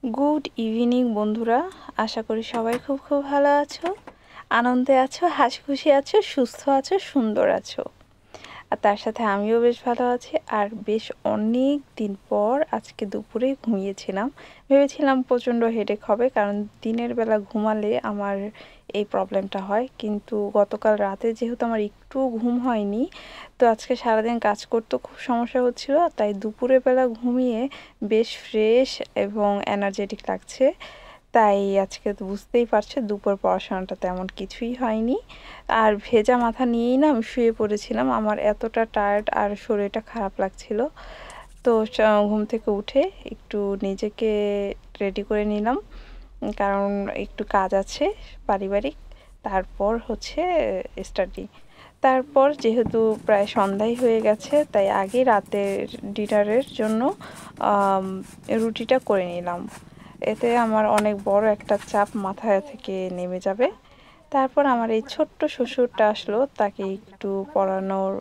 Good evening বন্ধুরা, আশা করি সবাই খুব খুব ভালো আছো, আনন্দে আছো, হাসি খুশি আছো, সুস্থ আছো, সুন্দর আছো। আর তার সাথে আমিও বেশ ভালো আছি। আর বেশ অনেক দিন পর আজকে দুপুরে ঘুমিয়েছিলাম। ভেবেছিলাম প্রচণ্ড হেডেক হবে, কারণ দিনের বেলা ঘুমালে আমার এই প্রবলেমটা হয়। কিন্তু গতকাল রাতে যেহেতু আমার একটু ঘুম হয়নি, তো আজকে সারাদিন কাজ করতে খুব সমস্যা হচ্ছিল, তাই দুপুরের বেলা ঘুমিয়ে বেশ ফ্রেশ এবং এনার্জেটিক লাগছে। তাই আজকে তো বুঝতেই পারছো দুপুর পড়াশোনাটা তেমন কিছুই হয়নি। আর ভেজা মাথা নিয়েই না আমি শুয়ে পড়েছিলাম, আমার এতটা টায়ার্ড আর শরীরটা খারাপ লাগছিল। তো ঘুম থেকে উঠে একটু নিজেকে রেডি করে নিলাম, কারণ একটু কাজ আছে পারিবারিক। তারপর হচ্ছে স্টাডি। তারপর যেহেতু প্রায় সন্ধ্যাই হয়ে গেছে, তাই আগে রাতের ডিনারের জন্য রুটিটা করে নিলাম। এতে আমার অনেক বড় একটা চাপ মাথা থেকে নেমে যাবে। তারপর আমার এই ছোট্ট শ্বশুরটা আসলো, তাকে একটু পড়ানোর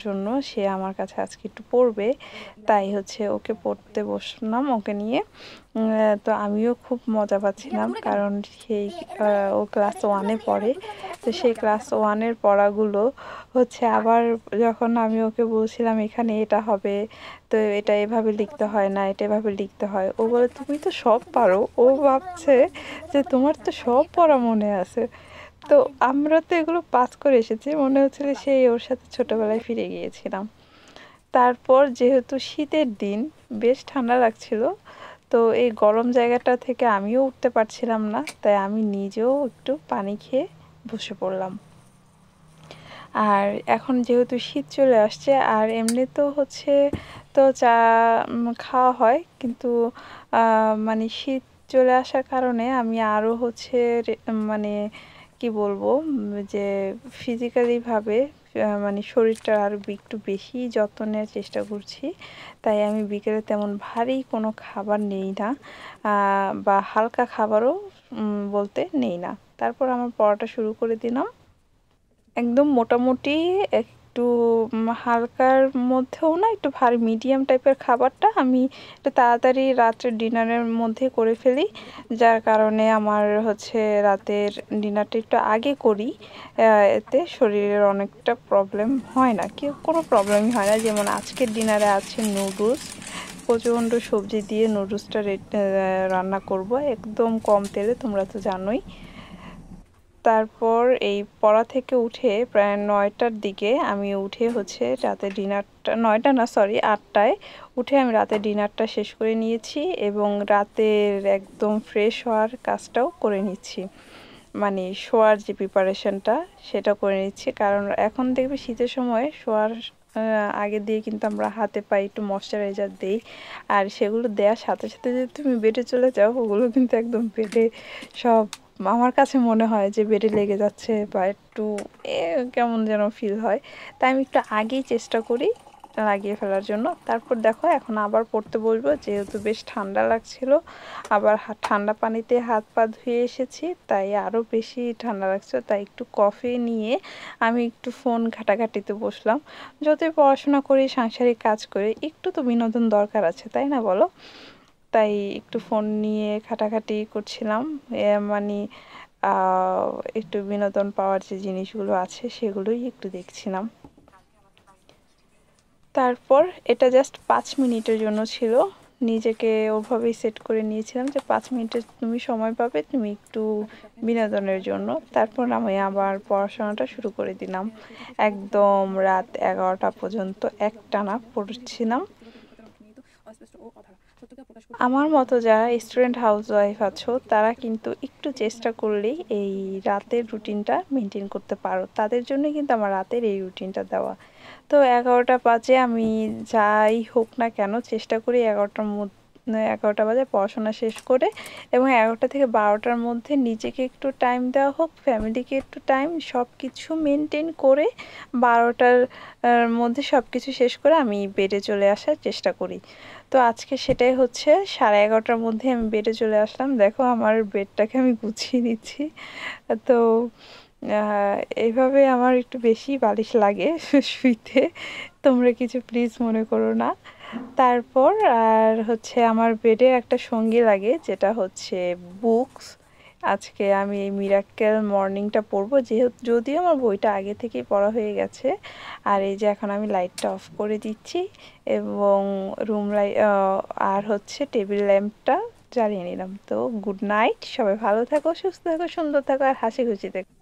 জন্য। সে আমার কাছে আজকে একটু পড়বে, তাই হচ্ছে ওকে পড়তে বসলাম ওকে নিয়ে। তো আমিও খুব মজা পাচ্ছিলাম, কারণ সেই ও ক্লাস ওয়ানে পড়ে। তো সেই ক্লাস ওয়ানের পড়াগুলো হচ্ছে আবার যখন আমি ওকে বলছিলাম এখানে এটা হবে, তো এটা এভাবে লিখতে হয় না, এটা এভাবে লিখতে হয়, ও বলে তুমি তো সব পারো। ও ভাবছে যে তোমার তো সব পড়া মনে আছে। তো আমরা তো এগুলো পাস করে এসেছি, মনে হচ্ছিল সেই ওর সাথে ছোটবেলায় ফিরে গিয়েছিলাম। তারপর যেহেতু শীতের দিন, বেশ ঠান্ডা লাগছিল, তো এই গরম জায়গাটা থেকে আমিও উঠতে পারছিলাম না, তাই আমি নিজেও একটু পানি খেয়ে বসে পড়লাম। আর এখন যেহেতু শীত চলে আসছে, আর এমনিতেও হচ্ছে তো চা খাওয়া হয়, কিন্তু মানে শীত চলে আসার কারণে আমি আরও হচ্ছে মানে কি বলবো, যে ফিজিক্যালিভাবে মানে শরীরটা আরও একটু বেশি যত্ন নেওয়ার চেষ্টা করছি। তাই আমি বিকেলে তেমন ভারী কোনো খাবার নেই না, বা হালকা খাবারও বলতে নেই না। তারপর আমার পড়াটা শুরু করে দিলাম। একদম মোটামুটি একটু হালকার মধ্যেও না, একটু ভারী মিডিয়াম টাইপের খাবারটা আমি একটু তাড়াতাড়ি রাত্রের ডিনারের মধ্যে করে ফেলি, যার কারণে আমার হচ্ছে রাতের ডিনারটা একটু আগে করি। এতে শরীরের অনেকটা প্রবলেম হয় না, কোনো প্রবলেমই হয় না। যেমন আজকের ডিনারে আছে নুডলস, প্রচণ্ড সবজি দিয়ে নুডলসটা রান্না করব একদম কম তেলে, তোমরা তো জানোই। তারপর এই পড়া থেকে উঠে প্রায় 9টার দিকে আমি উঠে হচ্ছে রাতে ডিনারটা, 9টা না সরি 8টায় উঠে আমি রাতে ডিনারটা শেষ করে নিয়েছি, এবং রাতের একদম ফ্রেশ হওয়ার কাজটাও করে নিচ্ছি। মানে শোয়ার যে প্রিপারেশনটা সেটা করে নিচ্ছি, কারণ এখন দেখবে শীতের সময় শোয়ার আগে দিয়ে কিন্তু আমরা হাতে পায়ে একটু ময়শ্চারাইজার দিই, আর সেগুলো দেওয়ার সাথে সাথে যদি তুমি বেডে চলে যাও, ওগুলো কিন্তু একদম বেডে সব, আমার কাছে মনে হয় যে বেডে লেগে যাচ্ছে বা একটু কেমন যেন ফিল হয়। তাই আমি একটু আগেই চেষ্টা করি লাগিয়ে ফেলার জন্য। তারপর দেখো এখন আবার পড়তে বসবো, যেহেতু বেশ ঠান্ডা লাগছিল, আবার ঠান্ডা পানিতে হাত পা ধুয়ে এসেছি, তাই আরও বেশি ঠান্ডা লাগছে। তাই একটু কফি নিয়ে আমি একটু ফোন ঘাটাঘাটিতে বসলাম। যতই পড়াশোনা করি, সাংসারিক কাজ করে, একটু তো বিনোদন দরকার আছে, তাই না বলো? তাই একটু ফোন নিয়ে ঘাটাঘাটি করছিলাম, মানে একটু বিনোদন পাওয়ার যে জিনিসগুলো আছে সেগুলোই একটু দেখছিলাম। তারপর এটা জাস্ট 5 মিনিটের জন্য ছিল, নিজেকে ওভাবেই সেট করে নিয়েছিলাম যে 5 মিনিটের তুমি সময় পাবে, তুমি একটু বিনোদনের জন্য। তারপর আমি আবার পড়াশোনাটা শুরু করে দিলাম, একদম রাত 11টা পর্যন্ত একটানা পড়ছিলাম। আমার মতো যারা স্টুডেন্ট হাউসওয়াইফ আছো, তারা কিন্তু একটু চেষ্টা করলেই এই রাতের রুটিনটা মেনটেন করতে পারো, তাদের জন্য কিন্তু আমার রাতের এই রুটিনটা দেওয়া। তো 11টা বাজে আমি যাই হোক না কেন চেষ্টা করি 11টা বাজে পড়াশোনা শেষ করে, এবং 11টা থেকে 12টার মধ্যে নিজেকে একটু টাইম দেওয়া হোক, ফ্যামিলিকে একটু টাইম, সব কিছু মেনটেন করে 12টার মধ্যে সব কিছু শেষ করে আমি বেডে চলে আসার চেষ্টা করি। তো আজকে সেটাই হচ্ছে, 11:30টার মধ্যে আমি বেডে চলে আসলাম। দেখো আমার বেডটাকে আমি গুছিয়ে নিচ্ছি। তো এইভাবে আমার একটু বেশি বালিশ লাগে শুইতে, তোমরা কিছু প্লিজ মনে করো না। তারপর আর হচ্ছে আমার বেডে একটা সঙ্গী লাগে, যেটা হচ্ছে বুকস। আজকে আমি এই মিরাক্কেল মর্নিংটা পড়বো, যেহেতু যদিও আমার বইটা আগে থেকেই পড়া হয়ে গেছে। আর এই যে এখন আমি লাইটটা অফ করে দিচ্ছি এবং রুম লাইট আর হচ্ছে টেবিল ল্যাম্পটা জ্বালিয়ে নিলাম। তো গুড নাইট, সবাই ভালো থাকো, সুস্থ থাকো, সুন্দর থাকো আর হাসি খুশি থাকো।